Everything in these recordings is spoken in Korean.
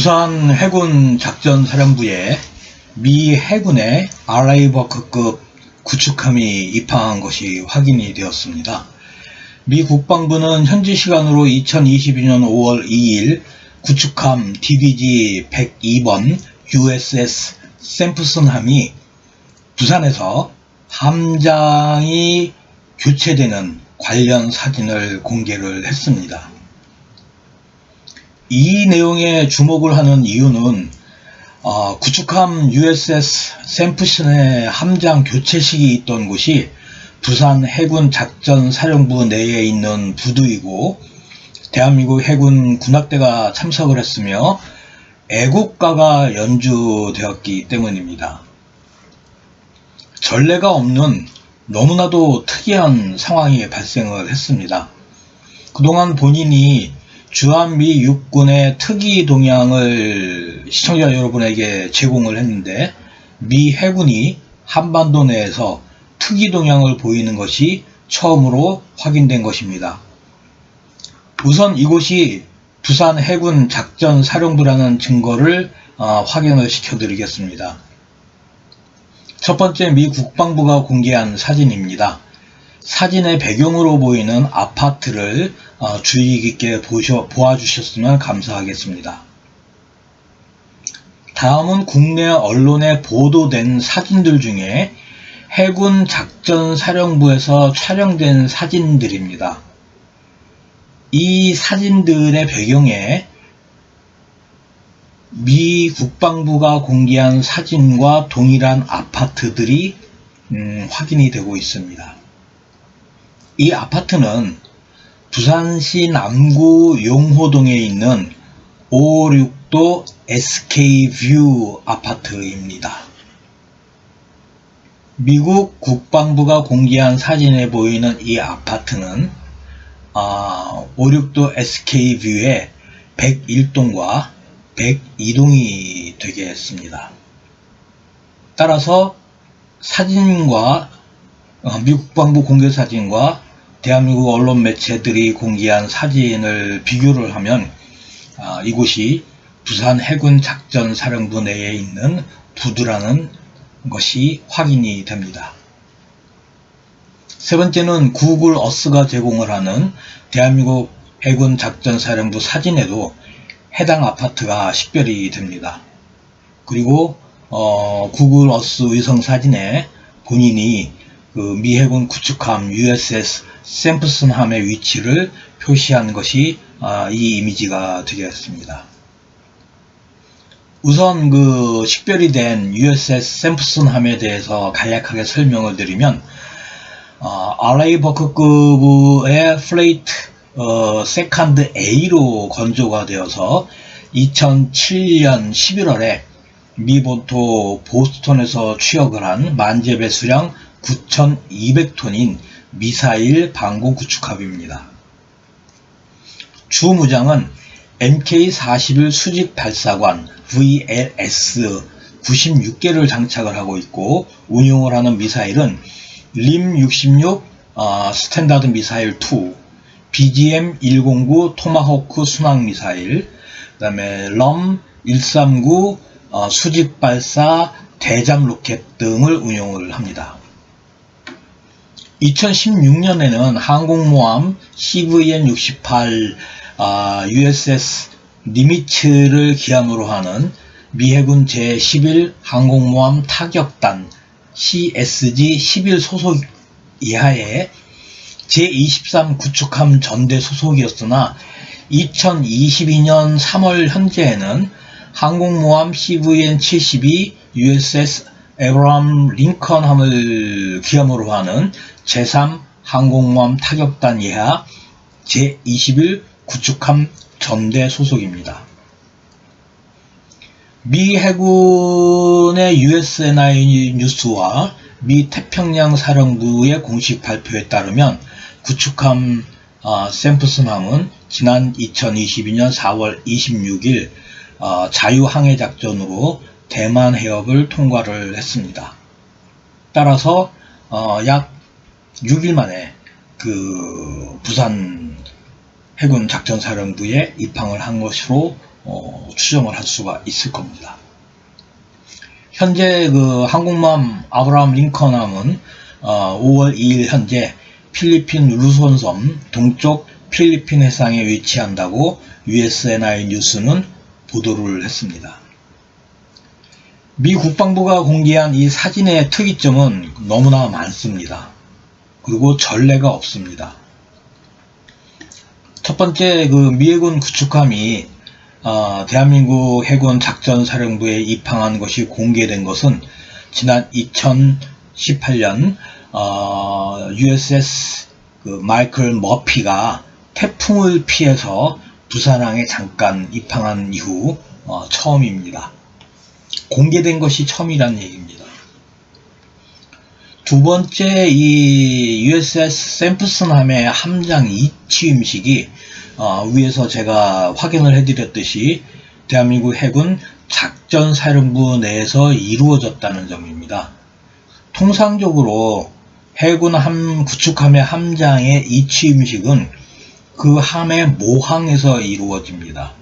부산 해군 작전사령부에 미 해군의 RA버크급 구축함이 입항한 것이 확인이 되었습니다. 미 국방부는 현지 시간으로 2022년 5월 2일 구축함 DDG-102번 USS 샘프슨함이 부산에서 함장이 교체되는 관련 사진을 공개를 했습니다. 이 내용에 주목을 하는 이유는 구축함 USS 샘프슨의 함장 교체식이 있던 곳이 부산 해군 작전사령부 내에 있는 부두이고 대한민국 해군 군악대가 참석을 했으며 애국가가 연주되었기 때문입니다. 전례가 없는 너무나도 특이한 상황이 발생을 했습니다. 그동안 본인이 주한미 육군의 특이 동향을 시청자 여러분에게 제공을 했는데 미 해군이 한반도 내에서 특이 동향을 보이는 것이 처음으로 확인된 것입니다. 우선 이곳이 부산 해군 작전사령부라는 증거를 확인을 시켜드리겠습니다. 첫 번째, 미 국방부가 공개한 사진입니다. 사진의 배경으로 보이는 아파트를 주의 깊게 보아주셨으면 감사하겠습니다. 다음은 국내 언론에 보도된 사진들 중에 해군 작전사령부에서 촬영된 사진들입니다. 이 사진들의 배경에 미 국방부가 공개한 사진과 동일한 아파트들이 확인이 되고 있습니다. 이 아파트는 부산시 남구 용호동에 있는 556도 SK뷰 아파트입니다. 미국 국방부가 공개한 사진에 보이는 이 아파트는 556도 SK뷰의 101동과 102동이 되겠습니다. 따라서 사진과 미국 국방부 공개 사진과 대한민국 언론 매체들이 공개한 사진을 비교를 하면 이곳이 부산 해군 작전사령부 내에 있는 부두라는 것이 확인이 됩니다. 세 번째는 구글 어스가 제공을 하는 대한민국 해군 작전사령부 사진에도 해당 아파트가 식별이 됩니다. 그리고 구글 어스 위성 사진에 본인이 미 해군 구축함 USS 샘프슨함의 위치를 표시한 것이 이 이미지가 되겠습니다. 우선 식별이 된 USS 샘프슨함에 대해서 간략하게 설명을 드리면 RA버크급의 플레이트 세컨드 A로 건조가 되어서 2007년 11월에 미 본토 보스턴에서 취역을 한 만재 배수량 9,200톤인 미사일 방공 구축함입니다. 주 무장은 MK-41 수직 발사관 VLS 96개를 장착을 하고 있고 운용을 하는 미사일은 림66 스탠다드 미사일 2, BGM-109 토마호크 순항 미사일, 그 다음에 럼139 수직 발사 대잠 로켓 등을 운용을 합니다. 2016년에는 항공모함 CVN-68 USS 니미츠를 기함으로 하는 미 해군 제11 항공모함 타격단 CSG-11 소속 이하의 제23 구축함 전대 소속이었으나 2022년 3월 현재에는 항공모함 CVN-72 USS 에브라함 링컨함을 기함으로 하는 제3 항공모함 타격단 이하 제21 구축함 전대 소속입니다. 미 해군의 USNI 뉴스와 미 태평양 사령부의 공식 발표에 따르면 구축함 샘프슨함은 지난 2022년 4월 26일 자유항해작전으로 대만 해협을 통과를 했습니다. 따라서 약 6일 만에 부산 해군 작전사령부에 입항을 한 것으로 추정을 할 수가 있을 겁니다. 현재 그 항공모함 아브라함 링컨함은 5월 2일 현재 필리핀 루손섬 동쪽 필리핀 해상에 위치한다고 USNI 뉴스는 보도를 했습니다. 미 국방부가 공개한 이 사진의 특이점은 너무나 많습니다. 그리고 전례가 없습니다. 첫 번째, 그 미 해군 구축함이 대한민국 해군 작전사령부에 입항한 것이 공개된 것은 지난 2018년 USS 그 마이클 머피가 태풍을 피해서 부산항에 잠깐 입항한 이후 처음입니다. 공개된 것이 처음이란 얘기입니다. 두 번째, 이 USS 샘프슨함의 함장 이취임식이 위에서 제가 확인을 해드렸듯이 대한민국 해군 작전사령부 내에서 이루어졌다는 점입니다. 통상적으로 해군 구축함의 함장의 이취임식은 그 함의 모항에서 이루어집니다.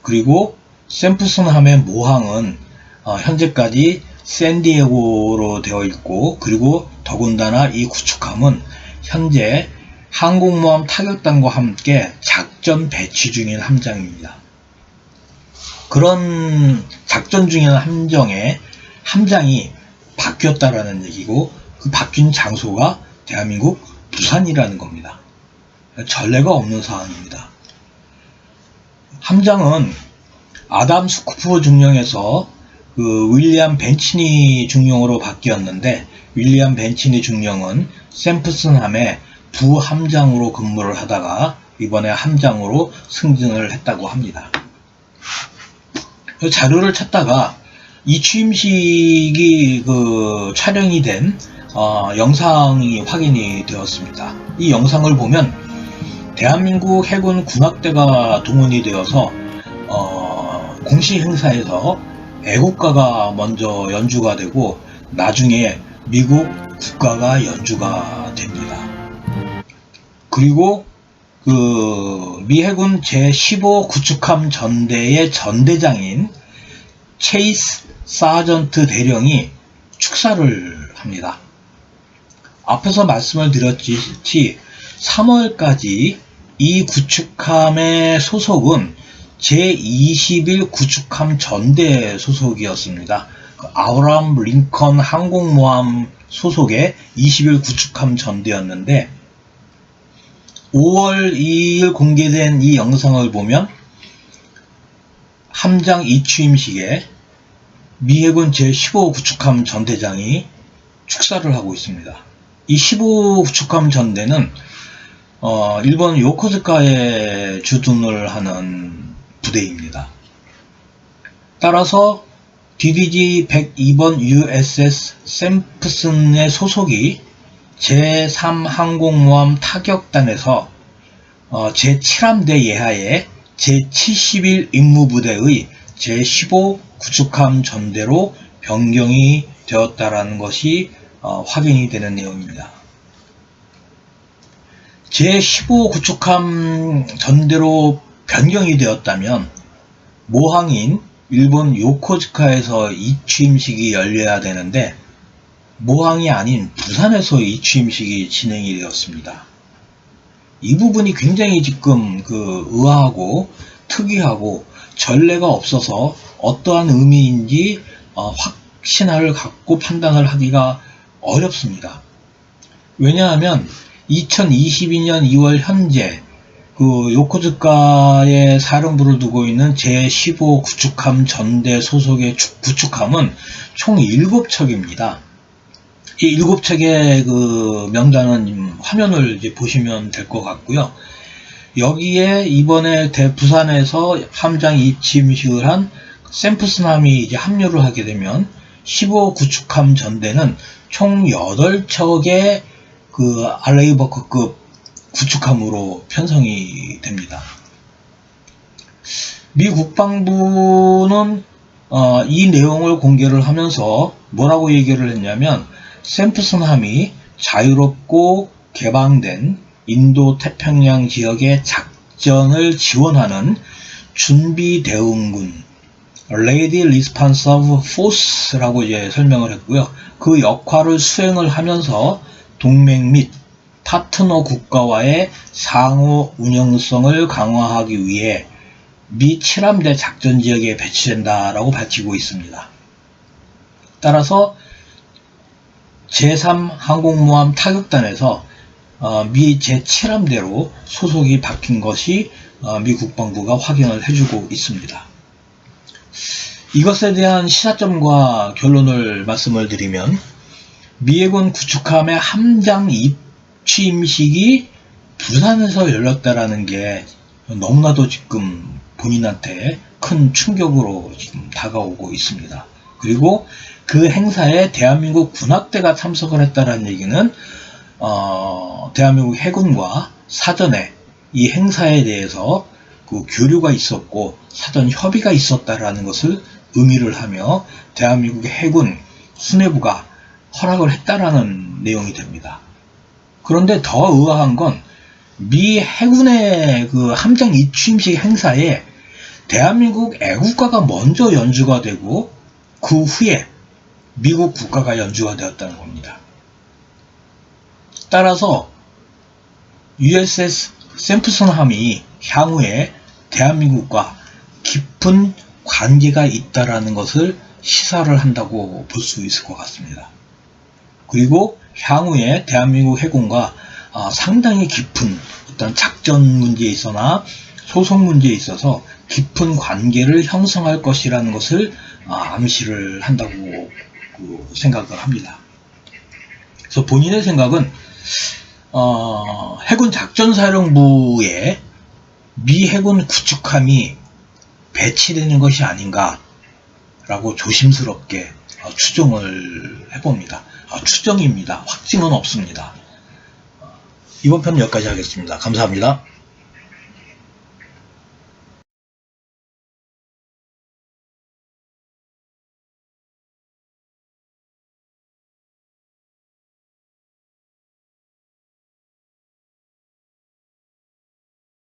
그리고 샘프슨함의 모항은 현재까지 샌디에고로 되어 있고, 그리고 더군다나 이 구축함은 현재 항공모함 타격단과 함께 작전 배치 중인 함장입니다. 그런 작전 중인 함장이 바뀌었다라는 얘기고, 그 바뀐 장소가 대한민국 부산이라는 겁니다. 전례가 없는 사항입니다. 함장은 아담 스쿠프 중령에서 그 윌리엄 벤치니 중령으로 바뀌었는데, 윌리엄 벤치니 중령은 샘프슨함의 부함장으로 근무를 하다가 이번에 함장으로 승진을 했다고 합니다. 자료를 찾다가 이 취임식이 그 촬영이 된 영상이 확인이 되었습니다. 이 영상을 보면 대한민국 해군 군악대가 동원이 되어서 공식 행사에서 애국가가 먼저 연주가 되고 나중에 미국 국가가 연주가 됩니다. 그리고 그 미 해군 제15 구축함 전대의 전대장인 체이스 사전트 대령이 축사를 합니다. 앞에서 말씀을 드렸듯이 3월까지 이 구축함의 소속은 제21 구축함 전대 소속이었습니다. 아브라함 링컨 항공모함 소속의 21 구축함 전대였는데, 5월 2일 공개된 이 영상을 보면 함장 이취임식에 미 해군 제15 구축함 전대장이 축사를 하고 있습니다. 이 15 구축함 전대는 일본 요코즈카에 주둔을 하는 부대입니다. 따라서 DDG 102번 USS 샘프슨의 소속이 제3 항공모함 타격단에서 제7함대 예하의 제71 임무부대의 제15 구축함 전대로 변경이 되었다라는 것이 확인이 되는 내용입니다. 제15 구축함 전대로 변경이 되었다면 모항인 일본 요코즈카에서 이 취임식이 열려야 되는데 모항이 아닌 부산에서 이 취임식이 진행이 되었습니다. 이 부분이 굉장히 지금 의아하고 특이하고 전례가 없어서 어떠한 의미인지 확신을 갖고 판단을 하기가 어렵습니다. 왜냐하면 2022년 2월 현재 그 요코즈카에 사령부를 두고 있는 제15 구축함 전대 소속의 구축함은 총 7척입니다. 이 7척의 그 명단은 화면을 이제 보시면 될 것 같고요. 여기에 이번에 부산에서 함장 이취임식을 한 샘프슨함이 이제 합류를 하게 되면 15 구축함 전대는 총 8척의 그 알레이버크급 구축함으로 편성이 됩니다. 미 국방부는 이 내용을 공개를 하면서 뭐라고 얘기를 했냐면, 샘프슨함이 자유롭고 개방된 인도 태평양 지역의 작전을 지원하는 준비대응군 Ready Responsive Force라고 이제 설명을 했고요. 그 역할을 수행을 하면서 동맹 및 파트너 국가와의 상호 운영성을 강화하기 위해 미 7함대 작전지역에 배치된다라고 밝히고 있습니다. 따라서 제3항공모함 타격단에서 미 제7함대로 소속이 바뀐 것이 미 국방부가 확인을 해주고 있습니다. 이것에 대한 시사점과 결론을 말씀을 드리면 미 해군 구축함의 함장 취임식이 부산에서 열렸다라는 게 너무나도 지금 본인한테 큰 충격으로 지금 다가오고 있습니다. 그리고 그 행사에 대한민국 군악대가 참석을 했다는 얘기는 대한민국 해군과 사전에 이 행사에 대해서 그 교류가 있었고 사전 협의가 있었다라는 것을 의미를 하며 대한민국의 해군 수뇌부가 허락을 했다라는 내용이 됩니다. 그런데 더 의아한 건 미 해군의 그 함장 취임식 행사에 대한민국 애국가가 먼저 연주가 되고 그 후에 미국 국가가 연주가 되었다는 겁니다. 따라서 USS 샘프슨함이 향후에 대한민국과 깊은 관계가 있다라는 것을 시사를 한다고 볼 수 있을 것 같습니다. 그리고 향후에 대한민국 해군과 상당히 깊은 어떤 작전 문제에 있어나 소속 문제에 있어서 깊은 관계를 형성할 것이라는 것을 암시를 한다고 생각을 합니다. 그래서 본인의 생각은 해군 작전사령부에 미 해군 구축함이 배치되는 것이 아닌가 라고 조심스럽게 추정을 해봅니다. 추정입니다. 확증은 없습니다. 이번 편 여기까지 하겠습니다. 감사합니다.